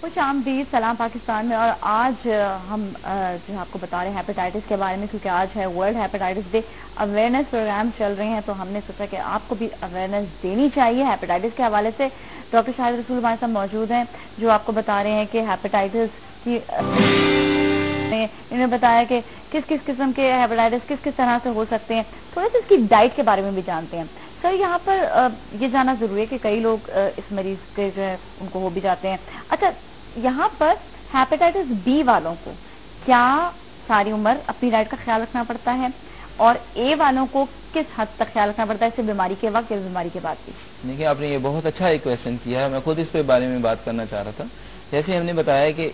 خوش آمدید سلام پاکستان میں. اور آج ہم جو آپ کو بتا رہے ہیں ہیپیٹائٹس کے بارے میں، کیونکہ آج ہے world hepatitis day. Awareness program چل رہے ہیں تو ہم نے سوچا کہ آپ کو بھی اویئرنیس دینی چاہیے ہیپیٹائٹس کے حوالے سے. ڈاکٹر شاہد رسول ہمارے ساتھ موجود ہیں جو آپ کو بتا رہے ہیں کہ ہیپیٹائٹس کی انہوں نے بتایا کہ کس کس قسم کے ہیپیٹائٹس کس کس طرح سے ہو سکتے ہیں. تھوڑا سا اس کی ڈائٹ کے بارے میں بھی جانتے ہیں. سر یہاں پر یہ جاننا ضروری ہے کہ کئی لوگ اس مریض کے جو ہے ان کو ہو بھی جاتے ہیں. اچھا، یہاں پر ہیپیٹائٹس بی والوں کو کیا ساری عمر اپنی ڈائٹ کا خیال رکھنا پڑتا ہے، اور اے والوں کو کس حد تک خیال رکھنا پڑتا ہے، اس سے بیماری کے وقت یا بیماری کے بعد بھی؟ دیکھیں، آپ نے یہ بہت اچھا ایک کویشچن کیا ہے. میں خود اس پہ بارے میں بات کرنا چاہ رہا تھا. جیسے ہم نے بتایا کہ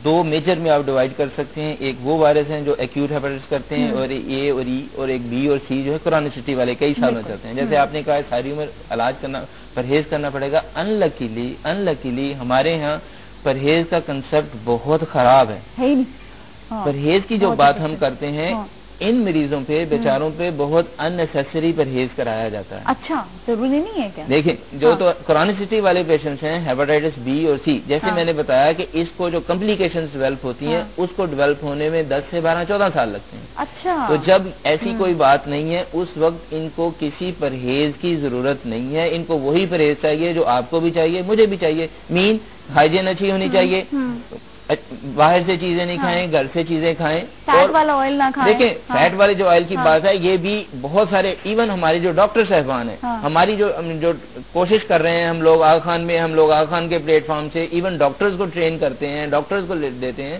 دو میجر میں آپ ڈیوائیڈ کر سکتے ہیں. ایک وہ وائرس ہیں جو ایکیوٹ ہیپیٹائٹس کرتے ہیں، اور اے اور ای، اور ایک بی اور سی جو ہے کرونیسٹی والے کئی سال ہو جاتے ہیں. جیسے آپ نے کہا ساری عمر علاج کرنا، پرہیز کرنا پڑے گا. انلکیلی ہمارے ہاں پرہیز کا کنسپٹ بہت خراب ہے. پرہیز کی جو بات ہم کرتے ہیں، ان مریضوں پہ بیچاروں پہ بہت اننیسیسری پرہیز کرایا جاتا ہے. اچھا، ضروری نہیں ہے کیا؟ دیکھیں، جو تو کرونیسٹی والے پیشنٹس ہیں ہیپیٹائٹس بی اور سی، جیسے میں نے بتایا کہ اس کو جو کمپلیکیشنز ڈیولپ ہوتی ہیں اس کو ڈیولپ ہونے میں 10 سے 12-14 سال لگتے ہیں. اچھا، تو جب ایسی کوئی بات نہیں ہے اس وقت ان کو کسی پرہیز کی ضرورت نہیں ہے. ان کو وہی پرہیز چاہیے جو آپ کو بھی چاہیے، مجھے بھی چاہیے. مین ہائیجین اچھی ہونی چاہیے، باہر سے چیزیں نہیں کھائیں، گھر سے چیزیں کھائیں. فیٹ والا آئل نہ کھائیں. دیکھیں، فیٹ والے جو آئل کی بات ہے، یہ بھی بہت سارے ایون ہمارے جو ڈاکٹر صاحبان ہیں، ہماری جو کوشش کر رہے ہیں ہم لوگ آغا خان میں، ہم لوگ آغا خان کے پلیٹ فارم سے ایون ڈاکٹرز کو ٹرین کرتے ہیں، ڈاکٹرز کو دیتے ہیں.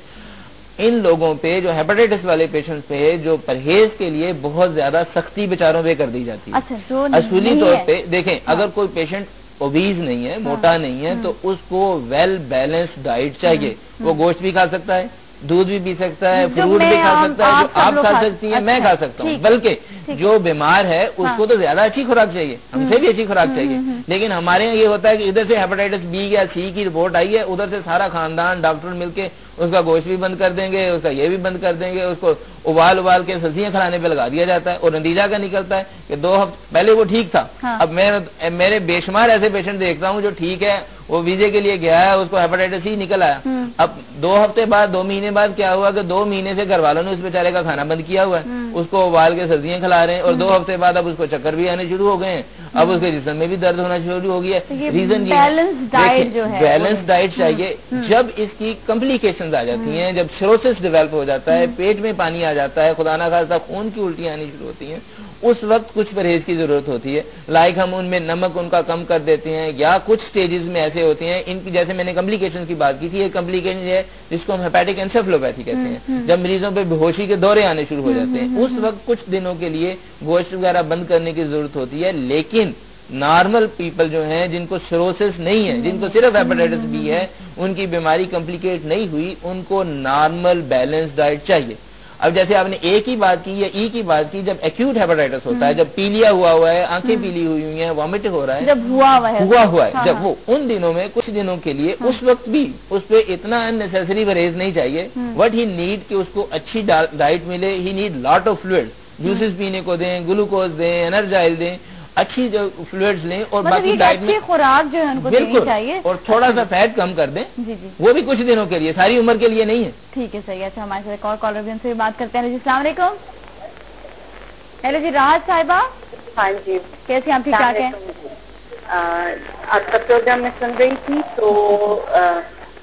ان لوگوں پہ جو ہیپیٹائٹس والے پیشنٹس پہ جو پرہیز کے لیے بہت زیادہ سختی بیچاروں پہ کر دی جاتی ہے. اصولی طور پہ دیکھیں، اگر کوئی پیشنٹ اوبیز نہیں ہے، موٹا نہیں ہے، تو اس کو ویل بیلنس ڈائٹ چاہیے. وہ گوشت بھی کھا سکتا ہے، دودھ بھی پی سکتا ہے، فروٹ بھی کھا سکتا ہے، جو آپ کھا سکتی ہیں میں کھا سکتا ہوں. بلکہ جو بیمار ہے اس کو تو زیادہ اچھی خوراک چاہیے، ہم سے بھی اچھی خوراک چاہیے. لیکن ہمارے یہاں یہ ہوتا ہے کہ ادھر سے ہیپیٹائٹس بی یا سی کی رپورٹ آئی ہے، ادھر سے سارا خاندان ڈاکٹر مل کے اس کا گوشت بھی بند کر دیں گے، اس کا یہ بھی بند کر دیں گے، اس کو ابال کے سبزیاں کھلانے پہ لگا دیا جاتا ہے. اور نتیجہ کیا نکلتا ہے کہ 2 ہفتے پہلے وہ ٹھیک تھا. اب میرے بے شمار ایسے پیشنٹ دیکھتا ہوں جو ٹھیک ہے، وہ ویزے کے لیے گیا ہے، اس کو ہیپیٹائٹس سی نکل آیا. اب 2 ہفتے بعد 2 مہینے بعد کیا ہوا کہ 2 مہینے سے گھر والوں نے اس بیچارے کا کھانا بند کیا ہوا ہے. اس کو ابال کے سبزیاں کھلا رہے ہیں، اور 2 ہفتے بعد اب اس کو چکر بھی آنے شروع ہو گئے ہیں. اب اس کے جسم میں بھی درد ہونا شروع ہو گیا ہے. ریزن یہ ہے، بیلنس ڈائٹ چاہیے. جب اس کی کمپلیکیشنز آ جاتی ہیں، جب سیروسس ڈیولپ ہو جاتا ہے، پیٹ میں پانی آ جاتا ہے، خدا نہ خواستہ خون کی الٹیاں آنی شروع ہوتی ہیں، اس وقت کچھ پرہیز کی ضرورت ہوتی ہے. لائک ہم ان میں نمک ان کا کم کر دیتے ہیں، یا کچھ سٹیجز میں ایسے ہوتے ہیں ان کی، جیسے میں نے کمپلیکیشن کی بات کی تھی. ایک کمپلیکیشن یہ ہے جس کو ہم ہیپیٹک انسیفلوپیتھی کہتے ہیں، جب مریضوں پہ بے ہوشی کے دورے آنے شروع ہو جاتے ہیں. اس وقت کچھ دنوں کے لیے گوشت وغیرہ بند کرنے کی ضرورت ہوتی ہے. لیکن نارمل پیپل جو ہیں، جن کو سیروسس نہیں ہے، جن کو صرف ہیپیٹائٹس بی ہے، ان کی بیماری کمپلیکیٹ نہیں ہوئی، ان کو نارمل بیلنس ڈائٹ چاہیے. اب جیسے آپ نے اے کی بات کی یا ای کی بات کی، جب ایکیوٹ ہیپیٹائٹس ہوتا ہے، جب پیلیا ہوا ہے، آنکھیں پیلی ہوئی ہیں، وامٹ ہو رہا ہے، جب ہوا ہے، جب وہ ان دنوں میں کچھ دنوں کے لیے اس وقت بھی اس پہ اتنا اننیسیسری پرہیز نہیں چاہیے. وٹ ہی نیڈ کہ اس کو اچھی ڈائٹ ملے. He need lot of fluid, juices پینے کو دیں، گلوکوز دیں، انرجائل دیں، اچھی جو فلوئڈز لیں، اور باقی ڈائٹ میں خوراک جو ہے ان کو دینی چاہیے، اور تھوڑا سا فیٹ کم کر دیں. وہ بھی کچھ دنوں کے لیے، ساری عمر کے لیے نہیں ہے. ٹھیک ہے، صحیح ہے. اچھا، ہمارے ساتھ ایک اور کالر بھی، ان سے بھی بات کرتے ہیں. جی السلام علیکم. ہیلو جی، راحت صاحبہ. ہاں جی، کیسے آپ؟ ٹھیک ٹھاک ہیں؟ آپ کا پروگرام میں سن رہی تھی تو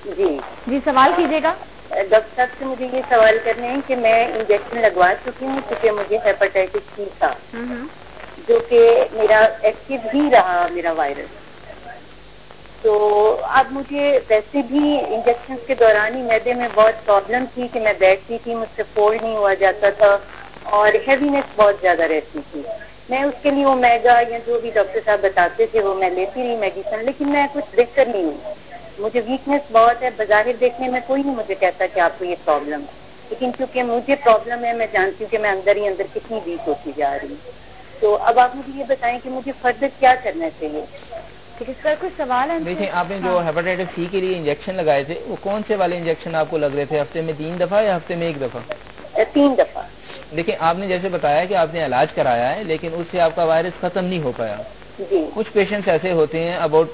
جی سوال کیجیے گا. ڈاکٹر صاحب سے مجھے یہ سوال کرنے ہیں کہ میں انجیکشن لگوا چکی ہوں کیونکہ مجھے ہیپاٹائٹس سی تھا، جو کہ میرا ایکٹیو ہی رہا میرا وائرس. تو اب مجھے ویسے بھی انجیکشن کے دوران ہی معدے میں بہت پرابلم تھی کہ میں بیٹھتی تھی، مجھ سے فولڈ نہیں ہوا جاتا تھا، اور ہیوینس بہت زیادہ رہتی تھی. میں اس کے لیے اومیگا یا جو بھی ڈاکٹر صاحب بتاتے تھے وہ میں لیتی رہی میڈیسن، لیکن میں کچھ بہتر نہیں ہوں. مجھے ویکنس بہت ہے. بظاہر دیکھنے میں کوئی نہیں مجھے کہتا کہ آپ کو یہ پرابلم ہے، لیکن کیونکہ مجھے پرابلم ہے، میں جانتی ہوں کہ میں اندر ہی اندر کتنی ویک ہوتی جا رہی ہوں. تو اب آپ مجھے یہ بتائیں کہ مجھے فردر کیا کرنا چاہیے. ٹھیک ہے سر، کچھ سوال ہے؟ دیکھیں، آپ نے جو ہیپاٹائٹس سی کے لیے انجیکشن لگائے تھے، وہ کون سے والے انجیکشن آپ کو لگ رہے تھے؟ ہفتے میں 3 دفعہ یا ہفتے میں 1 دفعہ؟ 3 دفعہ. دیکھیں، آپ نے جیسے بتایا کہ آپ نے علاج کرایا ہے، لیکن اس سے آپ کا وائرس ختم نہیں ہو پایا. جی. کچھ پیشنٹس ایسے ہوتے ہیں، اباؤٹ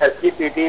SGPT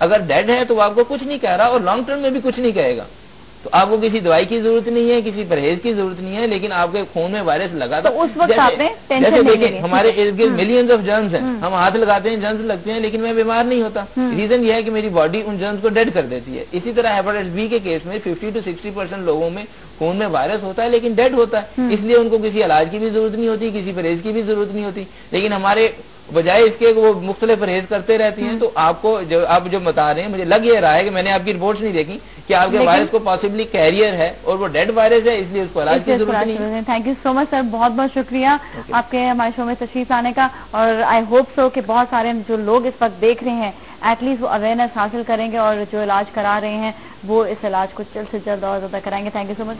اگر ڈیڈ ہے تو وہ آپ کو کچھ نہیں کہہ رہا اور لانگ ٹرم میں بھی کچھ نہیں کہے گا. تو آپ کو کسی دوائی کی ضرورت نہیں ہے, کسی پرہیز کی ضرورت نہیں ہے, لیکن آپ کے خون میں وائرس لگا تھا. جیسے دیکھیں ہمارے ارد گرد ملینز آف جرمز ہیں, ہم ہاتھ لگاتے ہیں جرمز لگتے ہیں لیکن میں بیمار نہیں ہوتا. ریزن یہ ہے کہ میری باڈی ان جرمز کو ڈیڈ کر دیتی ہے. اسی طرح ہیپاٹائٹس بی کے کیس میں 50 to 60% لوگوں میں خون میں وائرس ہوتا ہے لیکن ڈیڈ ہوتا ہے, اس لیے ان کو کسی علاج کی بھی ضرورت نہیں ہوتی, کسی پرہیز کی بھی ضرورت نہیں ہوتی. لیکن ہمارے بجائے اس کے وہ مختلف پرہیز کرتے رہتی ہیں. تو آپ کو جو بتا رہے ہیں, مجھے لگ یہ رہا ہے کہ میں نے آپ کی رپورٹس نہیں دیکھی کہ آپ کے وائرس کو پاسبلی کیریئر ہے اور وہ ڈیڈ وائرس ہے, اس لیے اس کو علاج کی ضرورت نہیں ہے. تھینک یو سو مچ سر, بہت بہت شکریہ آپ کے ہمارے شو میں تشریف آنے کا. اور آئی ہوپ سو کہ بہت سارے جو لوگ اس وقت دیکھ رہے ہیں ایٹ لیسٹ وہ اویئرنیس حاصل کریں گے اور جو علاج کرا رہے ہیں وہ اس علاج کو جلد سے جلد اور زیادہ کرائیں گے. Thank you so much.